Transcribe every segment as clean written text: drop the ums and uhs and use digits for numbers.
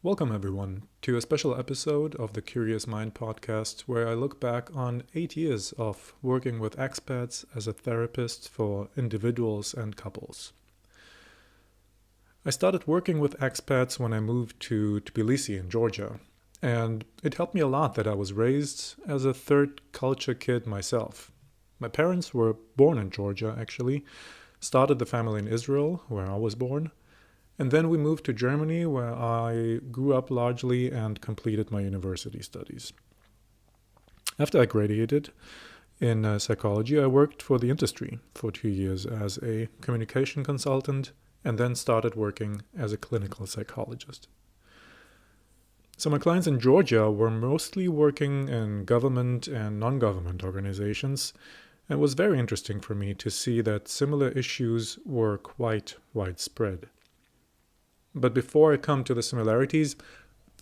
Welcome, everyone, to a special episode of the Curious Mind podcast where I look back on 8 years of working with expats as a therapist for individuals and couples. I started working with expats when I moved to Tbilisi in Georgia, and it helped me a lot that I was raised as a third culture kid myself. My parents were born in Georgia, actually, started the family in Israel, where I was born. And then we moved to Germany, where I grew up largely and completed my university studies. After I graduated in psychology, I worked for the industry for 2 years as a communication consultant and then started working as a clinical psychologist. So my clients in Georgia were mostly working in government and non-government organizations, and it was very interesting for me to see that similar issues were quite widespread. But before I come to the similarities,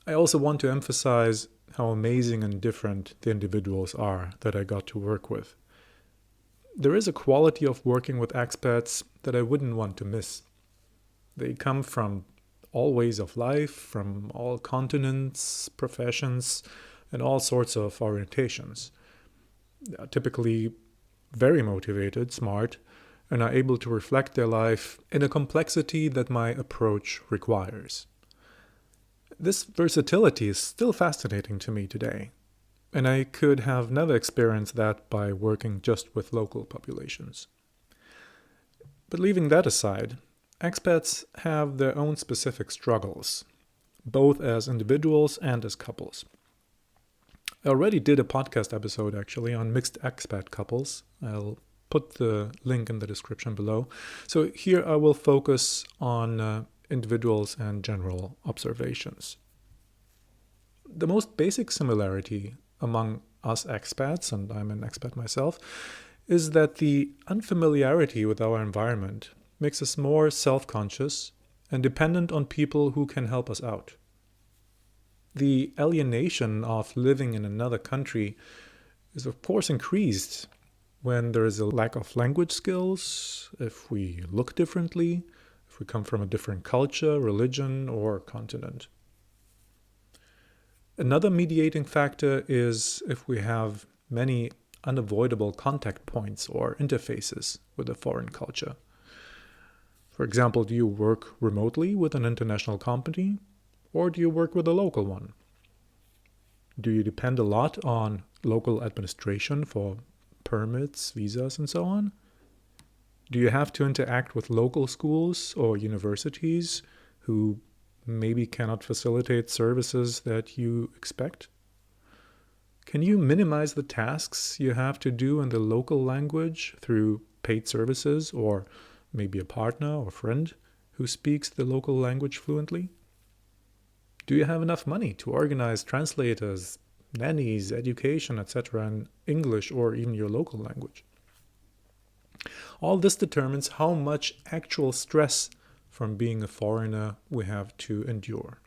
I also want to emphasize how amazing and different the individuals are that I got to work with. There is a quality of working with expats that I wouldn't want to miss. They come from all ways of life, from all continents, professions, and all sorts of orientations. They are typically very motivated, smart, and are able to reflect their life in a complexity that my approach requires. This versatility is still fascinating to me today, and I could have never experienced that by working just with local populations. But leaving that aside, expats have their own specific struggles, both as individuals and as couples. I already did a podcast episode actually on mixed expat couples. I'll put the link in the description below. So here I will focus on individuals and general observations. The most basic similarity among us expats, and I'm an expat myself, is that the unfamiliarity with our environment makes us more self-conscious and dependent on people who can help us out. The alienation of living in another country is of course increased when there is a lack of language skills, if we look differently, if we come from a different culture, religion, or continent. Another mediating factor is if we have many unavoidable contact points or interfaces with a foreign culture. For example, do you work remotely with an international company, or do you work with a local one? Do you depend a lot on local administration for permits, visas, and so on? Do you have to interact with local schools or universities who maybe cannot facilitate services that you expect? Can you minimize the tasks you have to do in the local language through paid services or maybe a partner or friend who speaks the local language fluently? Do you have enough money to organize translators, nannies, education, etc. in English or even your local language? All this determines how much actual stress from being a foreigner we have to endure.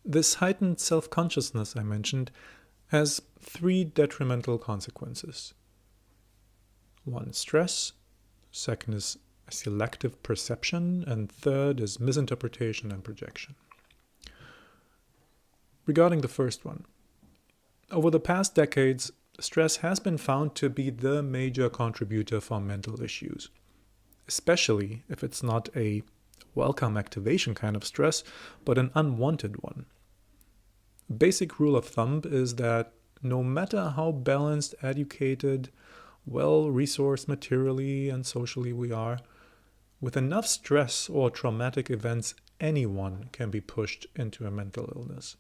This heightened self-consciousness I mentioned has 3 detrimental consequences. 1 is stress, 2nd is selective perception, and 3rd is misinterpretation and projection. Regarding the first one, over the past decades, stress has been found to be the major contributor for mental issues, especially if it's not a welcome activation kind of stress, but an unwanted one. A basic rule of thumb is that no matter how balanced, educated, well-resourced materially and socially we are, with enough stress or traumatic events, anyone can be pushed into a mental illness.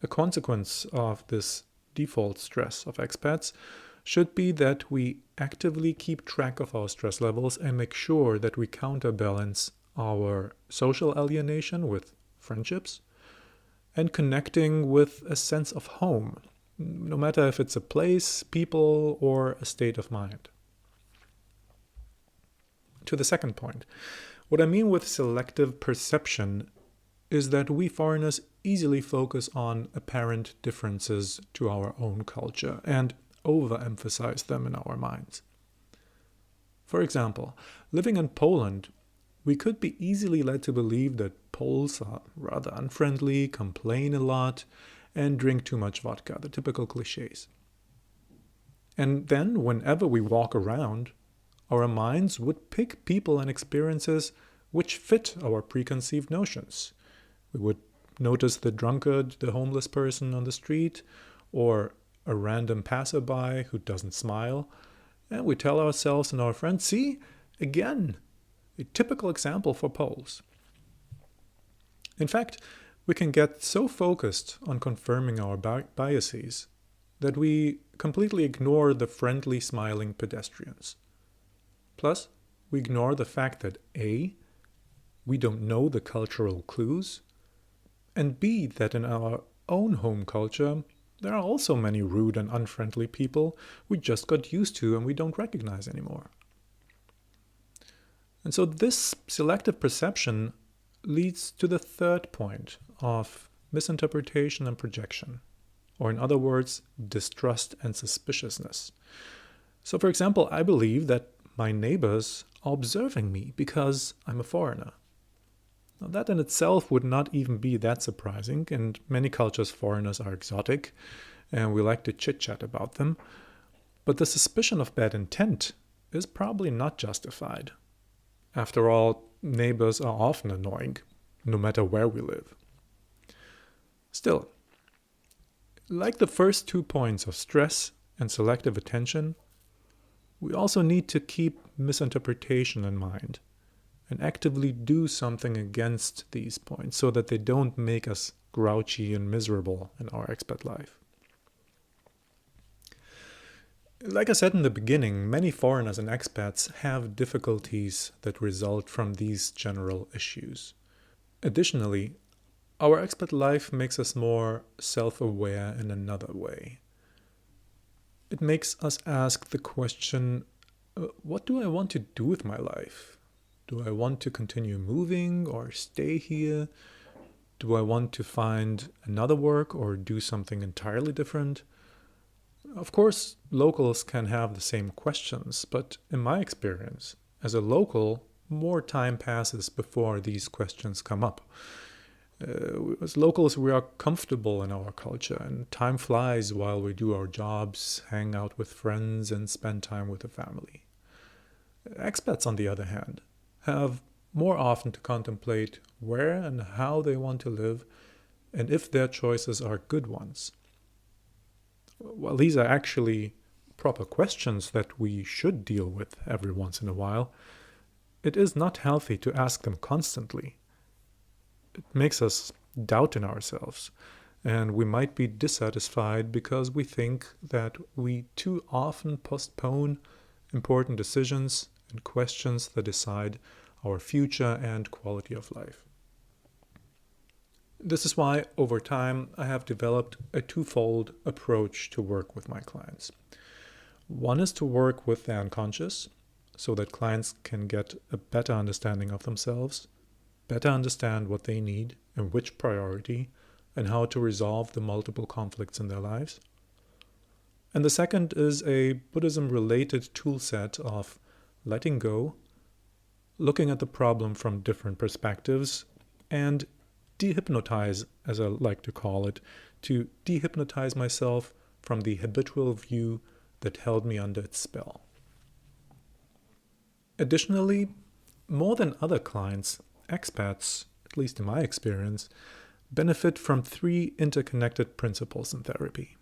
A consequence of this default stress of expats should be that we actively keep track of our stress levels and make sure that we counterbalance our social alienation with friendships and connecting with a sense of home, no matter if it's a place, people, or a state of mind. To the second point, what I mean with selective perception is that we foreigners easily focus on apparent differences to our own culture and overemphasize them in our minds. For example, living in Poland, we could be easily led to believe that Poles are rather unfriendly, complain a lot, and drink too much vodka, the typical cliches. And then, whenever we walk around, our minds would pick people and experiences which fit our preconceived notions. We would notice the drunkard, the homeless person on the street, or a random passerby who doesn't smile, and we tell ourselves and our friends, see, again, a typical example for Poles. In fact, we can get so focused on confirming our biases that we completely ignore the friendly, smiling pedestrians. Plus, we ignore the fact that A, we don't know the cultural clues, and B, that in our own home culture, there are also many rude and unfriendly people we just got used to and we don't recognize anymore. And so this selective perception leads to the third point of misinterpretation and projection, or in other words, distrust and suspiciousness. So for example, I believe that my neighbors are observing me because I'm a foreigner. Now that in itself would not even be that surprising. In many cultures, foreigners are exotic and we like to chit-chat about them. But the suspicion of bad intent is probably not justified. After all, neighbors are often annoying, no matter where we live. Still, like the first 2 points of stress and selective attention, we also need to keep misinterpretation in mind and actively do something against these points so that they don't make us grouchy and miserable in our expat life. Like I said in the beginning, many foreigners and expats have difficulties that result from these general issues. Additionally, our expat life makes us more self-aware in another way. It makes us ask the question, what do I want to do with my life? Do I want to continue moving or stay here? Do I want to find another work or do something entirely different? Of course, locals can have the same questions, but in my experience, as a local, more time passes before these questions come up. As locals, we are comfortable in our culture, and time flies while we do our jobs, hang out with friends, and spend time with the family. Expats, on the other hand, have more often to contemplate where and how they want to live, and if their choices are good ones. While these are actually proper questions that we should deal with every once in a while, it is not healthy to ask them constantly. It makes us doubt in ourselves, and we might be dissatisfied because we think that we too often postpone important decisions and questions that decide our future and quality of life. This is why, over time, I have developed a twofold approach to work with my clients. One is to work with the unconscious, so that clients can get a better understanding of themselves, better understand what they need and which priority, and how to resolve the multiple conflicts in their lives. And the second is a Buddhism-related toolset of letting go, looking at the problem from different perspectives, and dehypnotize, as I like to call it, to dehypnotize myself from the habitual view that held me under its spell. Additionally, more than other clients, expats, at least in my experience, benefit from 3 interconnected principles in therapy.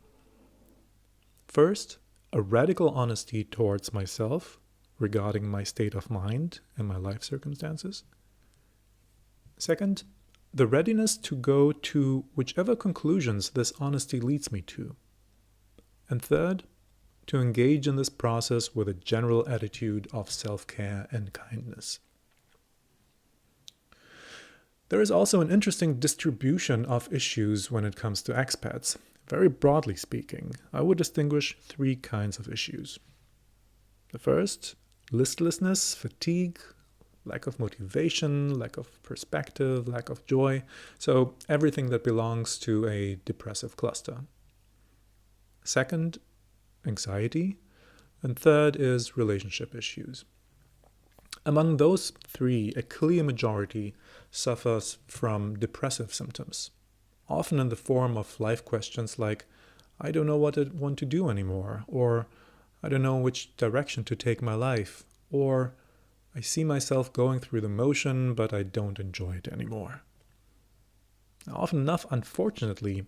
First, a radical honesty towards myself regarding my state of mind and my life circumstances. Second, the readiness to go to whichever conclusions this honesty leads me to. And third, to engage in this process with a general attitude of self-care and kindness. There is also an interesting distribution of issues when it comes to expats. Very broadly speaking, I would distinguish 3 kinds of issues. The first, listlessness, fatigue, lack of motivation, lack of perspective, lack of joy. So everything that belongs to a depressive cluster. Second, anxiety. And third is relationship issues. Among those three, a clear majority suffers from depressive symptoms, often in the form of life questions like, I don't know what I want to do anymore, or I don't know which direction to take my life, or I see myself going through the motion, but I don't enjoy it anymore. Often enough, unfortunately,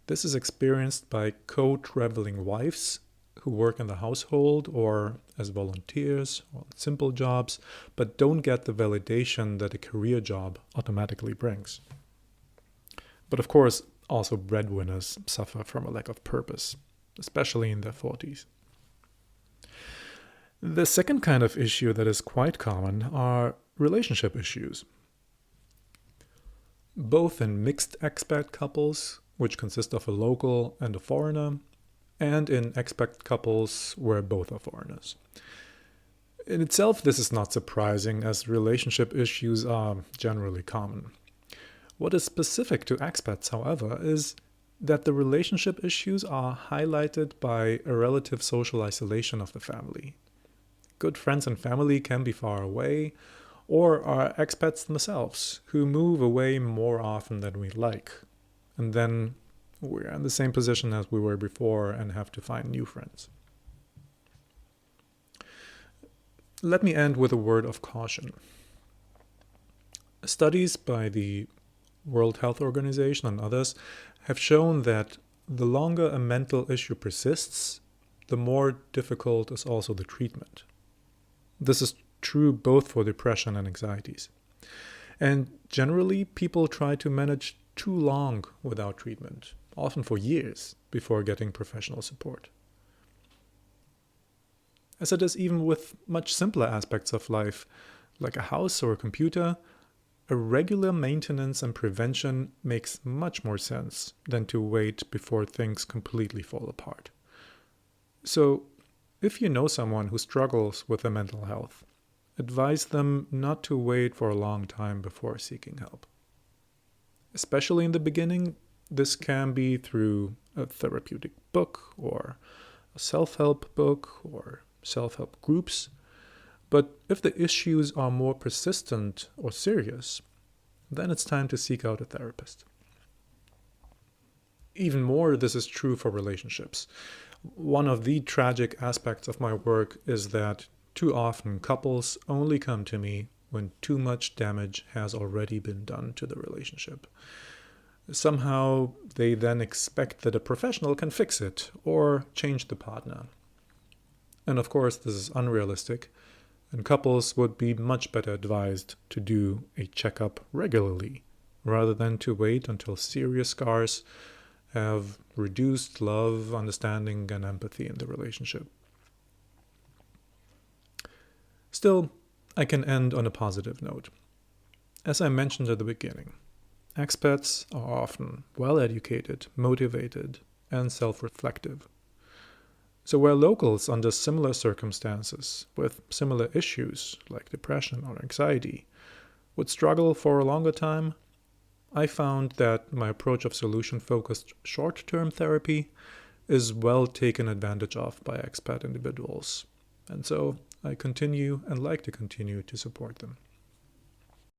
this is experienced by co-traveling wives who work in the household or as volunteers or simple jobs, but don't get the validation that a career job automatically brings. But of course, also breadwinners suffer from a lack of purpose, especially in their 40s. The second kind of issue that is quite common are relationship issues. Both in mixed expat couples, which consist of a local and a foreigner, and in expat couples where both are foreigners. In itself, this is not surprising, as relationship issues are generally common. What is specific to expats, however, is that the relationship issues are highlighted by a relative social isolation of the family. Good friends and family can be far away, or are expats themselves, who move away more often than we'd like. And then we're in the same position as we were before and have to find new friends. Let me end with a word of caution. Studies by the World Health Organization and others have shown that the longer a mental issue persists, the more difficult is also the treatment. This is true both for depression and anxieties. And generally, people try to manage too long without treatment, often for years, before getting professional support. As it is even with much simpler aspects of life, like a house or a computer, a regular maintenance and prevention makes much more sense than to wait before things completely fall apart. So, if you know someone who struggles with their mental health, advise them not to wait for a long time before seeking help. Especially in the beginning, this can be through a therapeutic book or a self-help book or self-help groups. But if the issues are more persistent or serious, then it's time to seek out a therapist. Even more, this is true for relationships. One of the tragic aspects of my work is that too often couples only come to me when too much damage has already been done to the relationship. Somehow they then expect that a professional can fix it or change the partner. And of course, this is unrealistic, and couples would be much better advised to do a checkup regularly rather than to wait until serious scars have reduced love, understanding, and empathy in the relationship. Still, I can end on a positive note. As I mentioned at the beginning, expats are often well-educated, motivated, and self-reflective. So where locals under similar circumstances, with similar issues like depression or anxiety, would struggle for a longer time, I found that my approach of solution-focused short-term therapy is well taken advantage of by expat individuals. And so I continue and like to continue to support them.